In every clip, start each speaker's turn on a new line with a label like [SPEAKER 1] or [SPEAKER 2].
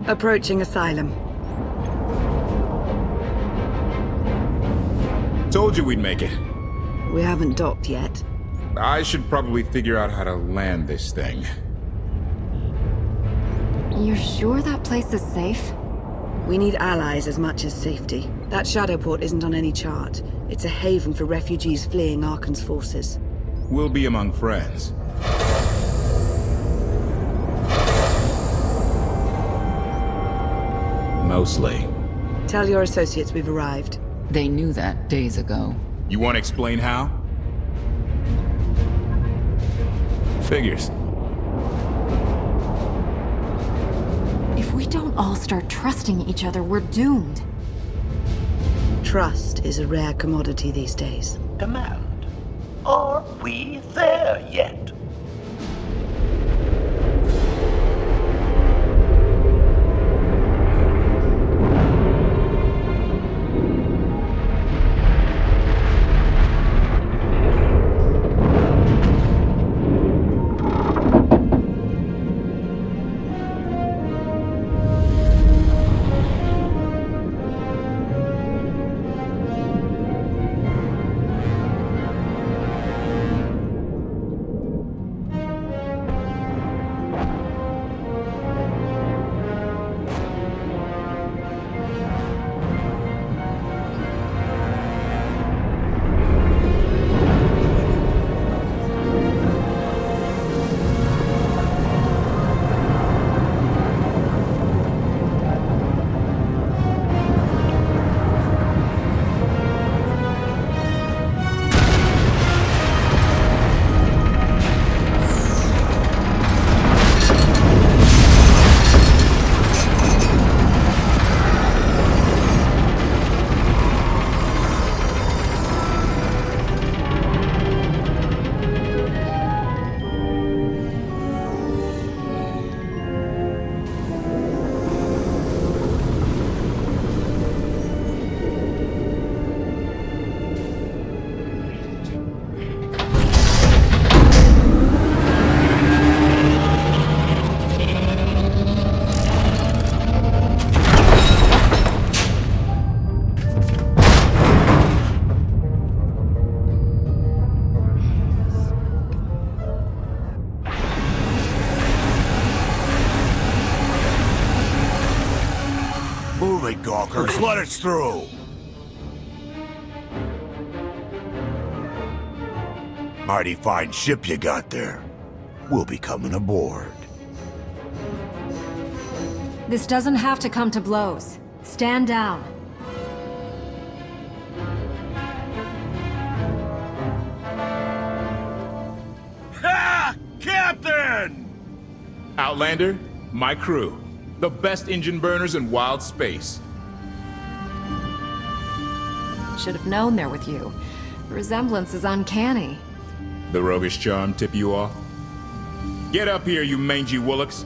[SPEAKER 1] Approaching Asylum.
[SPEAKER 2] Told you we'd make it.
[SPEAKER 1] We haven't docked yet.
[SPEAKER 2] I should probably figure out how to land this thing.
[SPEAKER 3] You're sure that place is safe?
[SPEAKER 1] We need allies as much as safety. That shadow port isn't on any chart. It's a haven for refugees fleeing Arkan's forces.
[SPEAKER 2] We'll be among friends. Mostly.
[SPEAKER 1] Tell your associates we've arrived.
[SPEAKER 4] They knew that days ago.
[SPEAKER 2] You want to explain how? Figures.
[SPEAKER 3] If we don't all start trusting each other, we're doomed.
[SPEAKER 1] Trust is a rare commodity these days.
[SPEAKER 5] Command. Are we there yet? Gawkers, let us through! Mighty fine ship you got there. We'll be coming aboard.
[SPEAKER 3] This doesn't have to come to blows. Stand down.
[SPEAKER 5] Ha! Captain!
[SPEAKER 2] Outlander, my crew. The best engine burners in wild space.
[SPEAKER 3] Should have known they're with you. The resemblance is uncanny.
[SPEAKER 2] The roguish charm tip you off? Get up here, you mangy woolocks.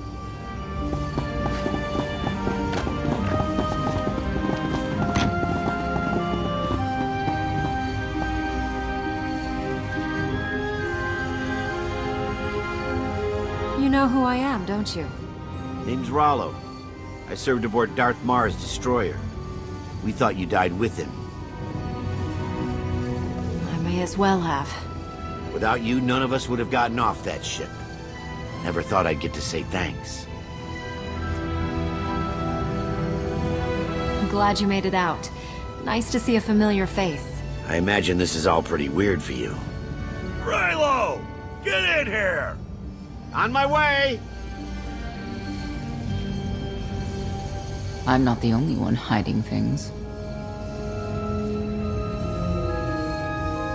[SPEAKER 3] You know who I am, don't you?
[SPEAKER 6] Name's Rollo. I served aboard Darth Marr's destroyer. We thought you died with him.
[SPEAKER 3] I may as well have.
[SPEAKER 6] Without you, none of us would have gotten off that ship. Never thought I'd get to say thanks.
[SPEAKER 3] I'm glad you made it out. Nice to see a familiar face.
[SPEAKER 6] I imagine this is all pretty weird for you.
[SPEAKER 5] Rilo! Get in here!
[SPEAKER 6] On my way!
[SPEAKER 4] I'm not the only one hiding things.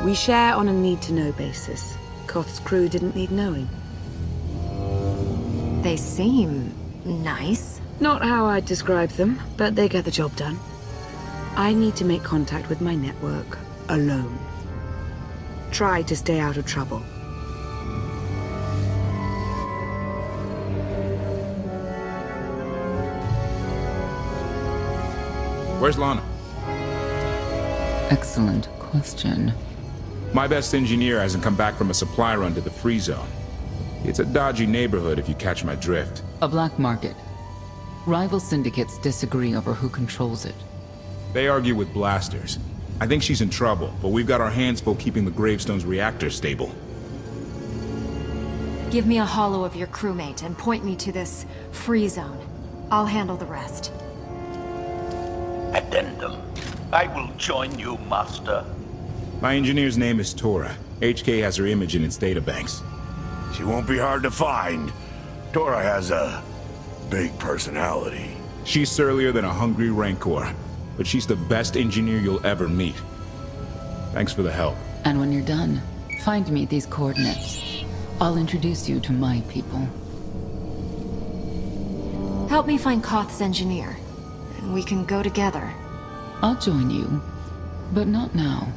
[SPEAKER 1] We share on a need-to-know basis. Koth's crew didn't need knowing.
[SPEAKER 3] They seem nice.
[SPEAKER 1] Not how I'd describe them, but they get the job done. I need to make contact with my network, alone. Try to stay out of trouble.
[SPEAKER 2] Where's Lana?
[SPEAKER 4] Excellent question.
[SPEAKER 2] My best engineer hasn't come back from a supply run to the free zone. It's a dodgy neighborhood if you catch my drift.
[SPEAKER 4] A black market. Rival syndicates disagree over who controls it.
[SPEAKER 2] They argue with blasters. I think she's in trouble, but we've got our hands full keeping the Gravestone's reactor stable.
[SPEAKER 3] Give me a holo of your crewmate and point me to this free zone. I'll handle the rest.
[SPEAKER 7] Addendum. I will join you, Master.
[SPEAKER 2] My engineer's name is Tora. HK has her image in its databanks.
[SPEAKER 5] She won't be hard to find. Tora has a big personality.
[SPEAKER 2] She's surlier than a hungry rancor, but she's the best engineer you'll ever meet. Thanks for the help.
[SPEAKER 4] And when you're done, find me these coordinates. I'll introduce you to my people.
[SPEAKER 3] Help me find Koth's engineer, and we can go together.
[SPEAKER 4] I'll join you, but not now.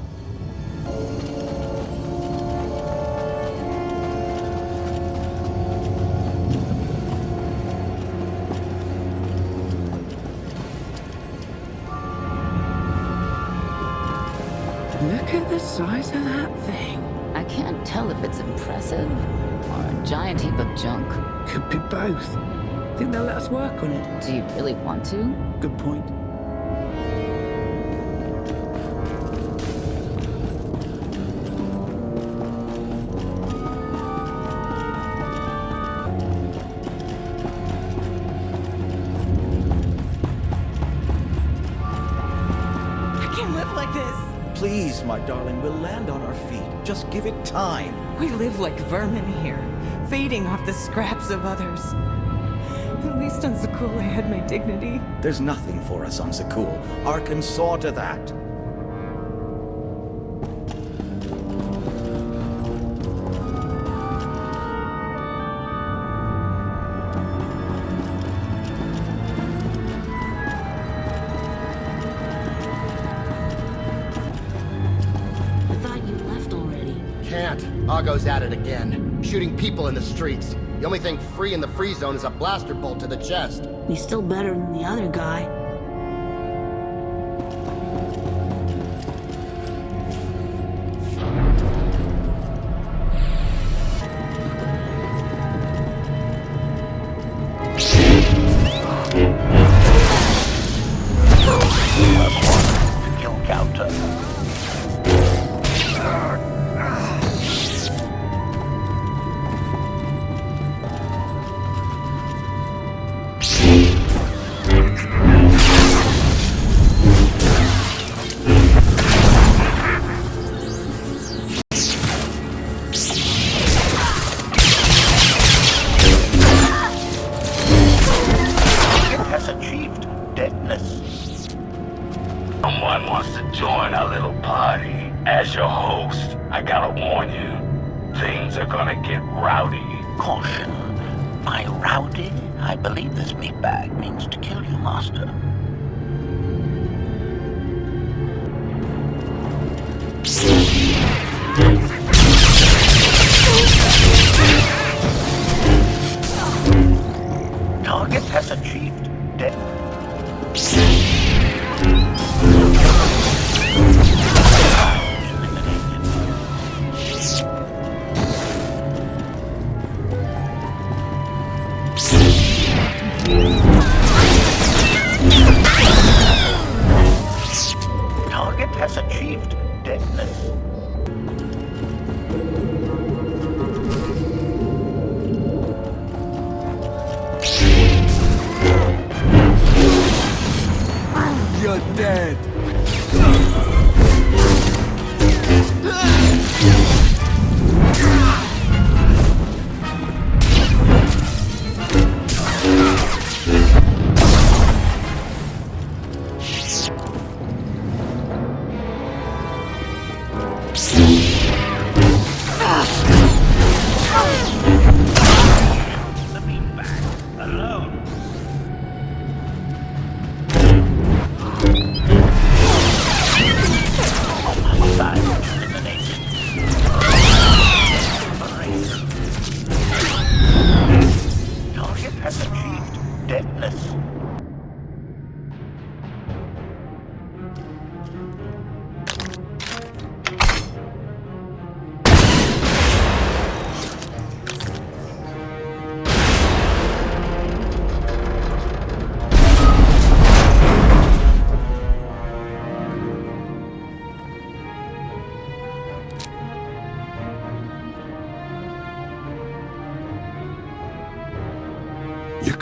[SPEAKER 1] Look at the size of that thing.
[SPEAKER 4] I can't tell if it's impressive or a giant heap of junk.
[SPEAKER 1] Could be both. Think they'll let us work on it?
[SPEAKER 4] Do you really want to?
[SPEAKER 1] Good point.
[SPEAKER 8] I can't live like this.
[SPEAKER 9] Please, my darling, we'll land on our feet. Just give it time.
[SPEAKER 8] We live like vermin here, feeding off the scraps of others. At least on Zakul I had my dignity.
[SPEAKER 9] There's nothing for us on Zakul. Arkan saw to that.
[SPEAKER 10] Argo's at it again, shooting people in the streets. The only thing free in the free zone is a blaster bolt to the chest.
[SPEAKER 11] He's still better than the other guy.
[SPEAKER 7] Kill counter.
[SPEAKER 12] Someone wants to join our little party. As your host, I gotta warn you, things are gonna get rowdy.
[SPEAKER 7] Caution. By rowdy, I believe this meat bag means to kill you, Master. Target has achieved death. Target has achieved deadness.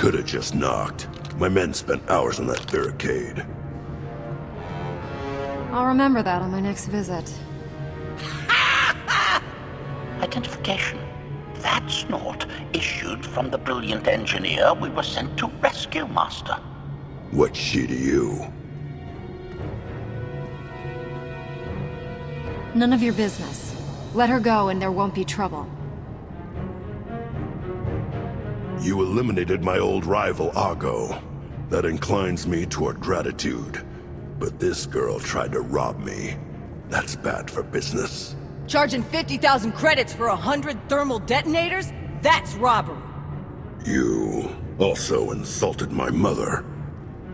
[SPEAKER 5] could have just knocked. My men spent hours on that barricade.
[SPEAKER 3] I'll remember that on my next visit.
[SPEAKER 7] Identification. That's not issued from the brilliant engineer we were sent to rescue, Master.
[SPEAKER 5] What's she to you?
[SPEAKER 3] None of your business. Let her go and there won't be trouble.
[SPEAKER 5] You eliminated my old rival, Argo. That inclines me toward gratitude. But this girl tried to rob me. That's bad for business.
[SPEAKER 8] Charging 50,000 credits for 100 thermal detonators? That's robbery.
[SPEAKER 5] You also insulted my mother.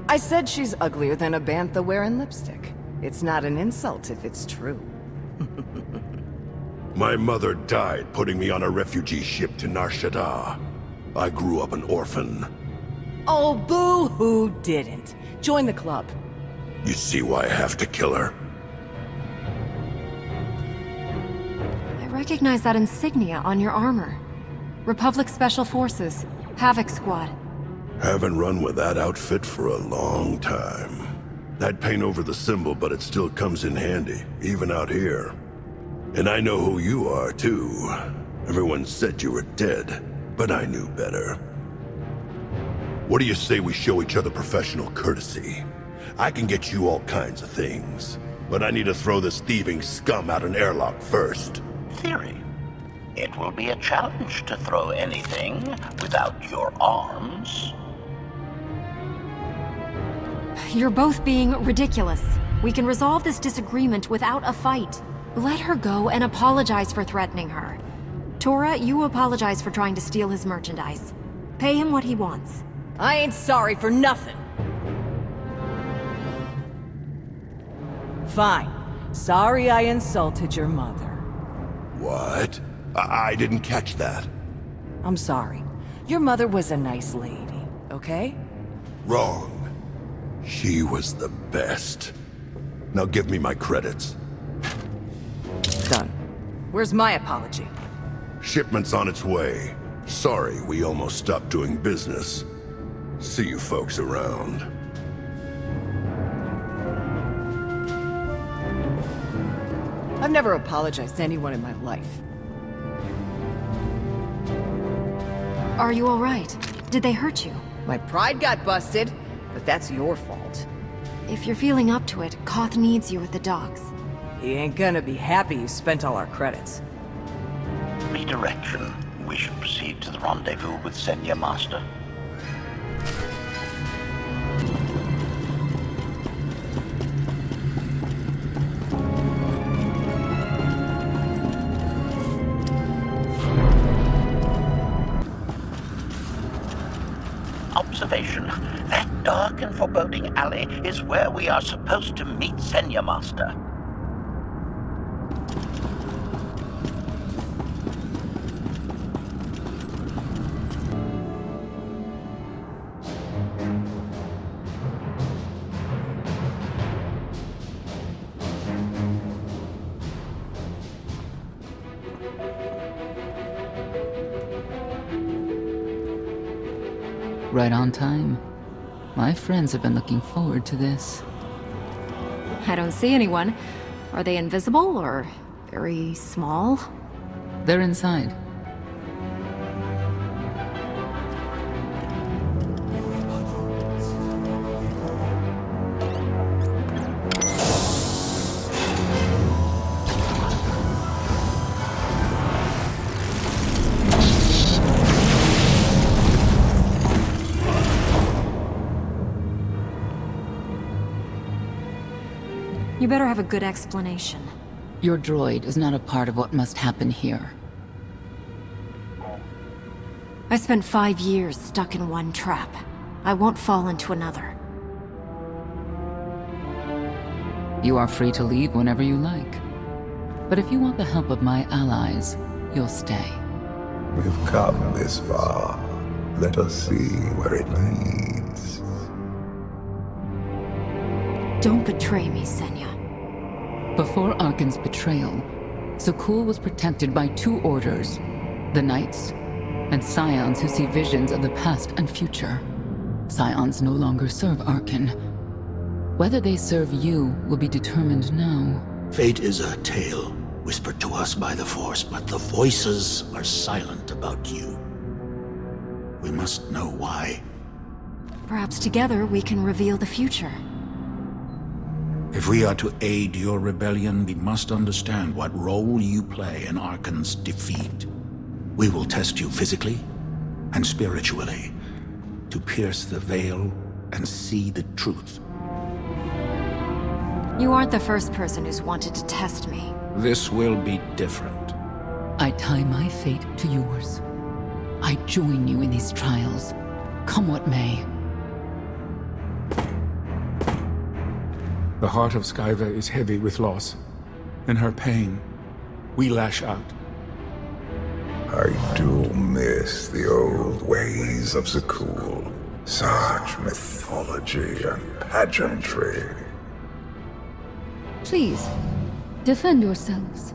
[SPEAKER 8] I said she's uglier than a bantha wearing lipstick. It's not an insult if it's true.
[SPEAKER 5] My mother died putting me on a refugee ship to Nar Shaddaa. I grew up an orphan.
[SPEAKER 8] Oh, boo-hoo didn't. Join the club.
[SPEAKER 5] You see why I have to kill her?
[SPEAKER 3] I recognize that insignia on your armor. Republic Special Forces, Havoc Squad.
[SPEAKER 5] Haven't run with that outfit for a long time. I'd paint over the symbol, but it still comes in handy, even out here. And I know who you are, too. Everyone said you were dead, but I knew better. What do you say we show each other professional courtesy? I can get you all kinds of things, but I need to throw this thieving scum out an airlock first.
[SPEAKER 7] Theory. It will be a challenge to throw anything without your arms.
[SPEAKER 3] You're both being ridiculous. We can resolve this disagreement without a fight. Let her go and apologize for threatening her. Tora, you apologize for trying to steal his merchandise. Pay him what he wants.
[SPEAKER 8] I ain't sorry for nothing. Fine. Sorry I insulted your mother.
[SPEAKER 5] What? I didn't catch that.
[SPEAKER 8] I'm sorry. Your mother was a nice lady, okay?
[SPEAKER 5] Wrong. She was the best. Now give me my credits.
[SPEAKER 8] Done. Where's my apology?
[SPEAKER 5] Shipment's on its way. Sorry, we almost stopped doing business. See you folks around.
[SPEAKER 8] I've never apologized to anyone in my life.
[SPEAKER 3] Are you alright? Did they hurt you?
[SPEAKER 8] My pride got busted, but that's your fault.
[SPEAKER 3] If you're feeling up to it, Koth needs you at the docks.
[SPEAKER 8] He ain't gonna be happy you spent all our credits.
[SPEAKER 7] Redirection. We should proceed to the rendezvous with Senya, Master. Observation. That dark and foreboding alley is where we are supposed to meet Senya, Master.
[SPEAKER 4] Right on time. My friends have been looking forward to this.
[SPEAKER 3] I don't see anyone. Are they invisible or very small?
[SPEAKER 4] They're inside.
[SPEAKER 3] You better have a good explanation.
[SPEAKER 4] Your droid is not a part of what must happen here.
[SPEAKER 3] I spent 5 years stuck in one trap. I won't fall into another.
[SPEAKER 4] You are free to leave whenever you like. But if you want the help of my allies, you'll stay.
[SPEAKER 13] We've come this far. Let us see where it leads.
[SPEAKER 3] Don't betray me, Senya.
[SPEAKER 4] Before Arkan's betrayal, Sakul was protected by 2 orders, the Knights and scions who see visions of the past and future. Scions no longer serve Arkan. Whether they serve you will be determined now.
[SPEAKER 7] Fate is a tale whispered to us by the Force, but the voices are silent about you. We must know why.
[SPEAKER 3] Perhaps together we can reveal the future.
[SPEAKER 7] If we are to aid your rebellion, we must understand what role you play in Arkan's defeat. We will test you physically and spiritually to pierce the veil and see the truth.
[SPEAKER 3] You aren't the first person who's wanted to test me.
[SPEAKER 7] This will be different.
[SPEAKER 4] I tie my fate to yours. I join you in these trials, come what may.
[SPEAKER 2] The heart of Skyva is heavy with loss. In her pain, we lash out.
[SPEAKER 13] I do miss the old ways of Zakul. Such mythology and pageantry.
[SPEAKER 14] Please, defend yourselves.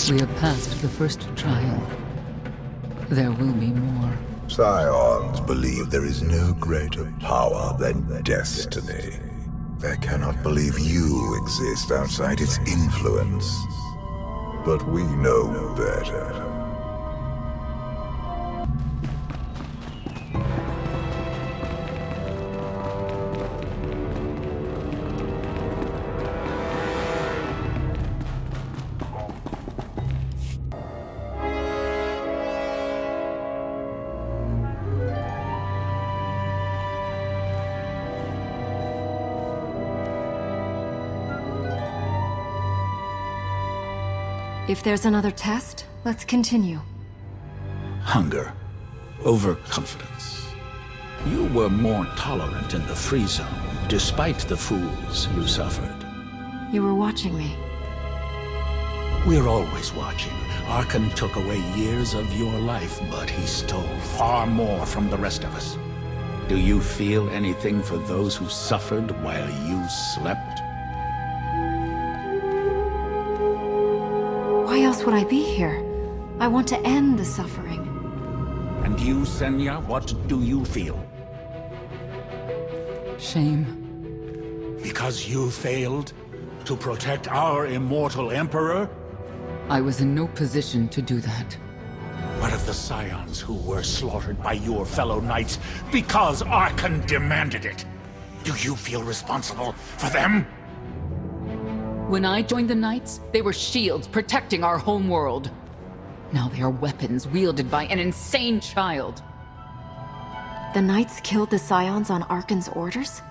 [SPEAKER 4] We have passed the first trial. There will be more.
[SPEAKER 13] Scions believe there is no greater power than destiny. They cannot believe you exist outside its influence. But we know better.
[SPEAKER 3] If there's another test, let's continue.
[SPEAKER 7] Hunger. Overconfidence. You were more tolerant in the free zone, despite the fools you suffered.
[SPEAKER 3] You were watching me.
[SPEAKER 7] We're always watching. Arkan took away years of your life, but he stole far more from the rest of us. Do you feel anything for those who suffered while you slept?
[SPEAKER 3] Why else would I be here? I want to end the suffering.
[SPEAKER 7] And you, Senya, what do you feel?
[SPEAKER 4] Shame.
[SPEAKER 7] Because you failed to protect our immortal Emperor?
[SPEAKER 4] I was in no position to do that.
[SPEAKER 7] What of the Scions who were slaughtered by your fellow knights because Arkan demanded it? Do you feel responsible for them?
[SPEAKER 4] When I joined the Knights, they were shields protecting our home world. Now they are weapons wielded by an insane child.
[SPEAKER 3] The Knights killed the Scions on Arkan's orders?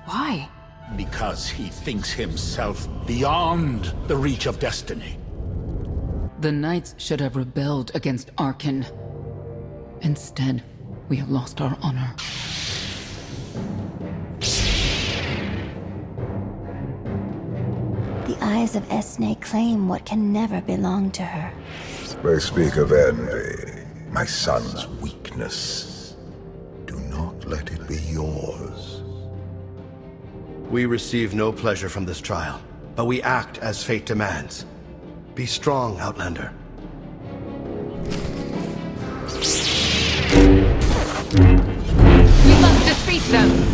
[SPEAKER 3] Why?
[SPEAKER 7] Because he thinks himself beyond the reach of destiny.
[SPEAKER 4] The Knights should have rebelled against Arkan. Instead, we have lost our honor.
[SPEAKER 15] The eyes of Esne claim what can never belong to her.
[SPEAKER 13] They speak of envy, my son's weakness. Do not let it be yours.
[SPEAKER 10] We receive no pleasure from this trial, but we act as fate demands. Be strong, Outlander.
[SPEAKER 4] We must defeat them!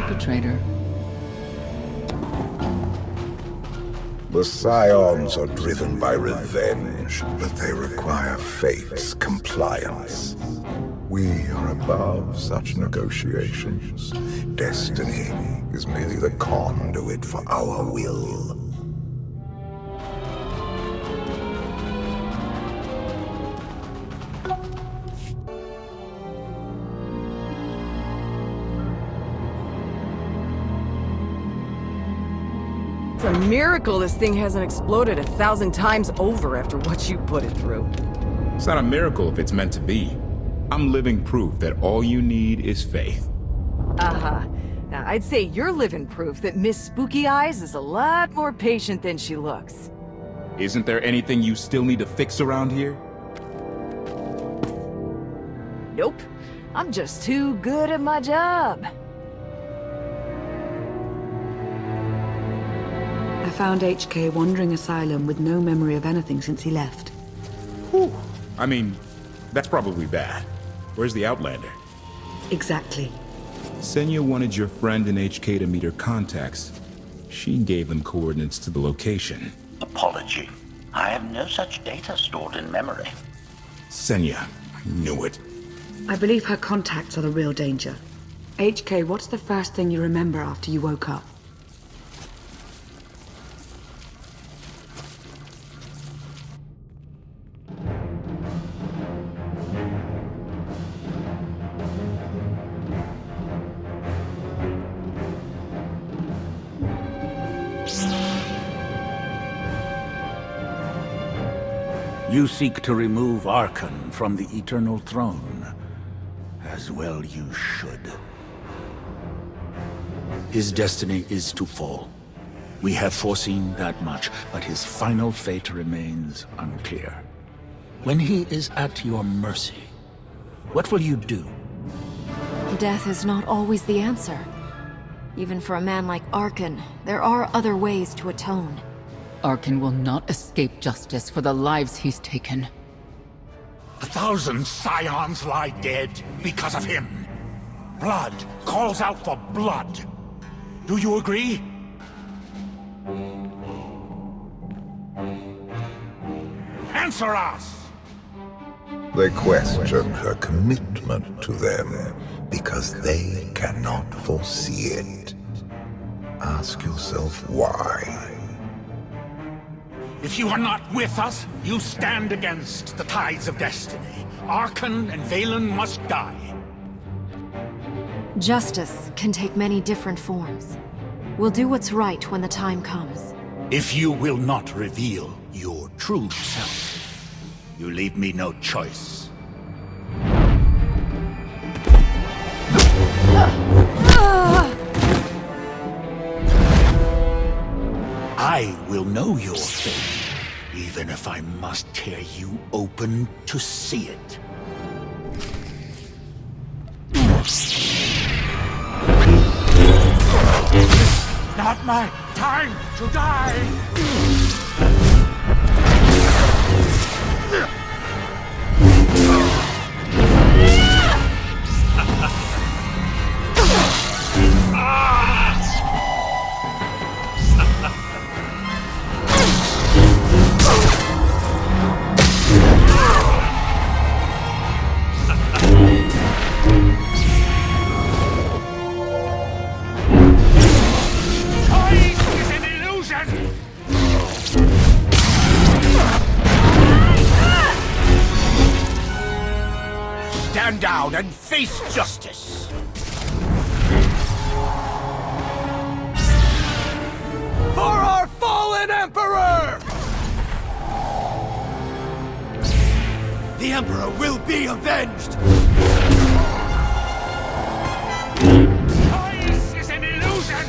[SPEAKER 4] Perpetrator.
[SPEAKER 13] The Scions are driven by revenge, but they require fate's compliance. We are above such negotiations. Destiny is merely the conduit for our will.
[SPEAKER 8] It's a miracle this thing hasn't exploded 1,000 times over after what you put it through.
[SPEAKER 2] It's not a miracle if it's meant to be. I'm living proof that all you need is faith.
[SPEAKER 8] Uh-huh. Now, I'd say you're living proof that Miss Spooky Eyes is a lot more patient than she looks.
[SPEAKER 2] Isn't there anything you still need to fix around here?
[SPEAKER 8] Nope. I'm just too good at my job.
[SPEAKER 1] I found HK wandering asylum with no memory of anything since he left.
[SPEAKER 2] Whew. I mean, that's probably bad. Where's the Outlander?
[SPEAKER 1] Exactly.
[SPEAKER 2] Senya wanted your friend in HK to meet her contacts. She gave them coordinates to the location.
[SPEAKER 12] Apology. I have no such data stored in memory.
[SPEAKER 2] Senya, I knew it.
[SPEAKER 1] I believe her contacts are the real danger. HK, what's the first thing you remember after you woke up?
[SPEAKER 7] You seek to remove Archon from the Eternal Throne. As well you should. His destiny is to fall. We have foreseen that much, but his final fate remains unclear. When he is at your mercy, what will you do?
[SPEAKER 3] Death is not always the answer. Even for a man like Archon, there are other ways to atone.
[SPEAKER 4] Archon will not escape justice for the lives he's taken.
[SPEAKER 7] 1,000 Scions lie dead because of him. Blood calls out for blood. Do you agree? Answer us!
[SPEAKER 13] They question her commitment to them because they cannot foresee it. Ask yourself why.
[SPEAKER 7] If you are not with us, you stand against the tides of destiny. Archon and Valen must die.
[SPEAKER 3] Justice can take many different forms. We'll do what's right when the time comes.
[SPEAKER 7] If you will not reveal your true self, you leave me no choice. I will know your fate, even if I must tear you open to see it. Not my time to die! Stand down and face justice! For our fallen Emperor! The Emperor will be avenged! Choice is an illusion!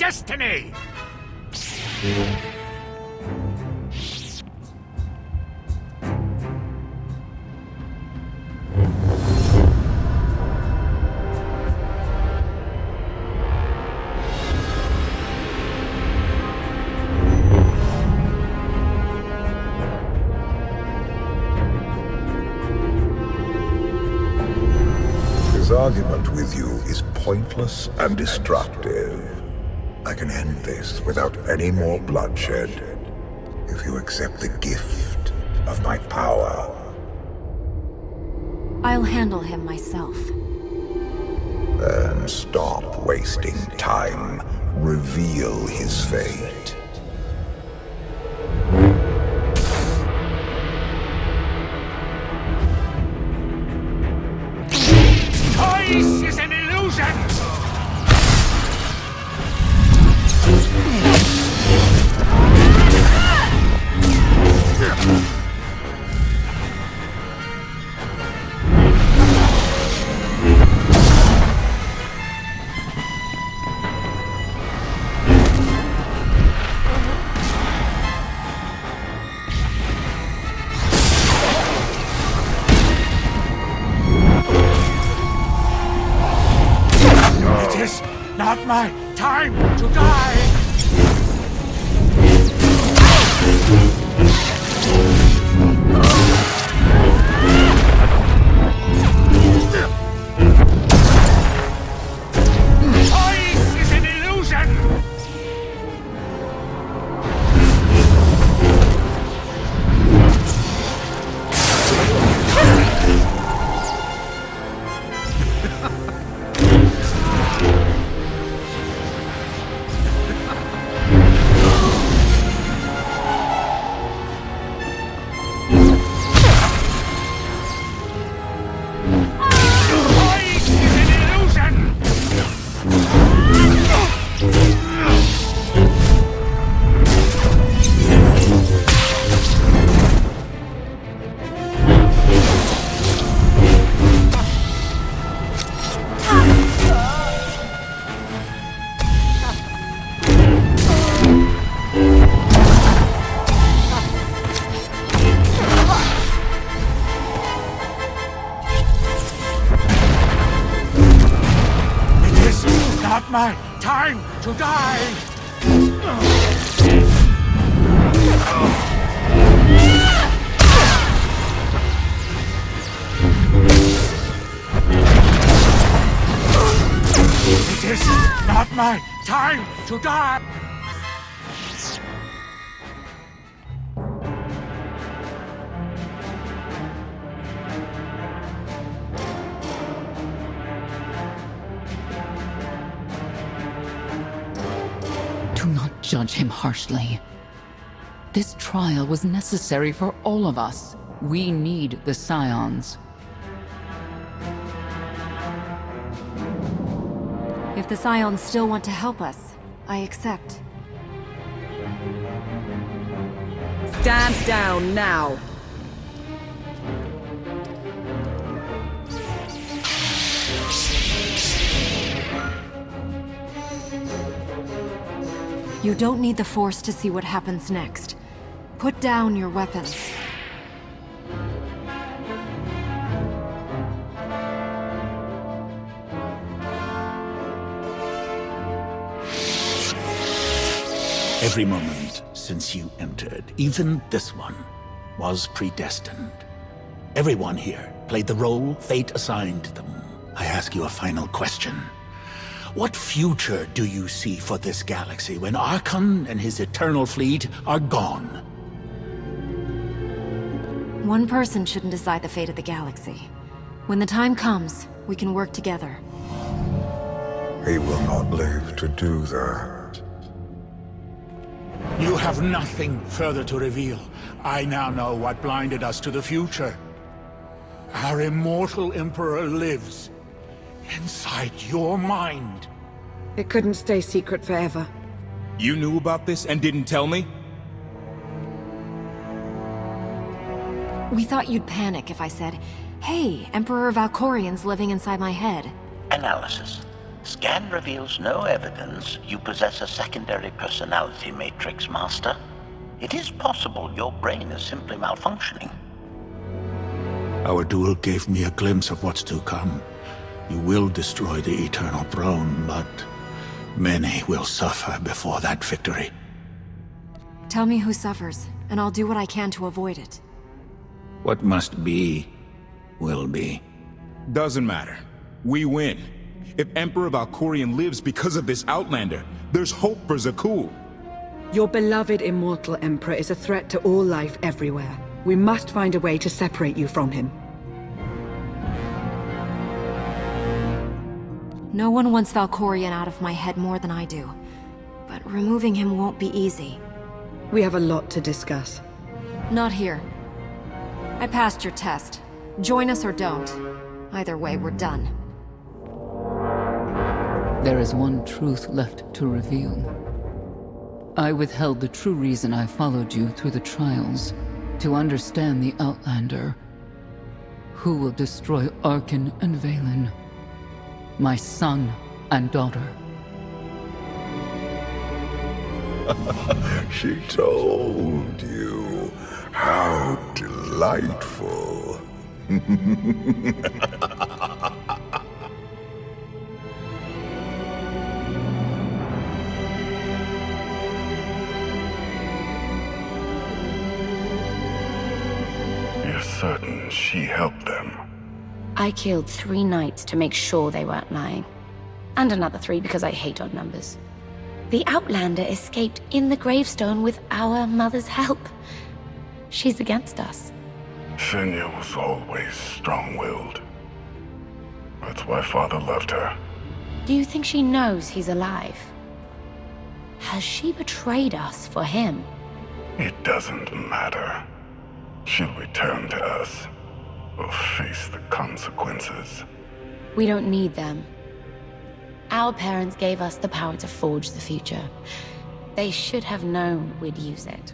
[SPEAKER 12] destiny!
[SPEAKER 13] His argument with you is pointless and destructive. I can end this without any more bloodshed if you accept the gift of my power.
[SPEAKER 3] I'll handle him myself.
[SPEAKER 13] Then stop wasting time. Reveal his fate.
[SPEAKER 12] Choice is an illusion! It is not my time to die! Choice is an illusion! Choice is an illusion! It is not my time to die! It is not my time to die!
[SPEAKER 4] Do not judge him harshly. This trial was necessary for all of us. We need the Scions.
[SPEAKER 3] If the Scions still want to help us, I accept.
[SPEAKER 1] Stand down now.
[SPEAKER 3] You don't need the Force to see what happens next. Put down your weapons.
[SPEAKER 7] Every moment since you entered, even this one, was predestined. Everyone here played the role fate assigned them. I ask you a final question. What future do you see for this galaxy when Archon and his eternal fleet are gone?
[SPEAKER 3] One person shouldn't decide the fate of the galaxy. When the time comes, we can work together.
[SPEAKER 13] He will not live to do that.
[SPEAKER 7] You have nothing further to reveal. I now know what blinded us to the future. Our immortal Emperor lives inside your mind.
[SPEAKER 1] It couldn't stay secret forever.
[SPEAKER 2] You knew about this and didn't tell me?
[SPEAKER 3] We thought you'd panic if I said, "Hey, Emperor Valkorian's living inside my head."
[SPEAKER 16] Analysis. Scan reveals no evidence you possess a secondary personality matrix, Master. It is possible your brain is simply malfunctioning.
[SPEAKER 7] Our duel gave me a glimpse of what's to come. You will destroy the Eternal Throne, but many will suffer before that victory.
[SPEAKER 3] Tell me who suffers, and I'll do what I can to avoid it.
[SPEAKER 7] What must be, will be.
[SPEAKER 2] Doesn't matter. We win. If Emperor Valkorion lives because of this Outlander, there's hope for Zakuul.
[SPEAKER 1] Your beloved immortal Emperor is a threat to all life everywhere. We must find a way to separate you from him.
[SPEAKER 3] No one wants Valkorion out of my head more than I do. But removing him won't be easy.
[SPEAKER 1] We have a lot to discuss.
[SPEAKER 3] Not here. I passed your test. Join us or don't. Either way, we're done.
[SPEAKER 4] There is one truth left to reveal. I withheld the true reason I followed you through the trials. To understand the Outlander. Who will destroy Arkin and Valen. My son and daughter.
[SPEAKER 13] She told you. How delightful.
[SPEAKER 12] You're certain she helped them?
[SPEAKER 17] I killed 3 knights to make sure they weren't lying. And another 3 because I hate odd numbers. The Outlander escaped in the gravestone with our mother's help. She's against us.
[SPEAKER 12] Senya was always strong-willed. That's why Father loved her.
[SPEAKER 17] Do you think she knows he's alive? Has she betrayed us for him?
[SPEAKER 12] It doesn't matter. She'll return to us, or face the consequences.
[SPEAKER 17] We don't need them. Our parents gave us the power to forge the future. They should have known we'd use it.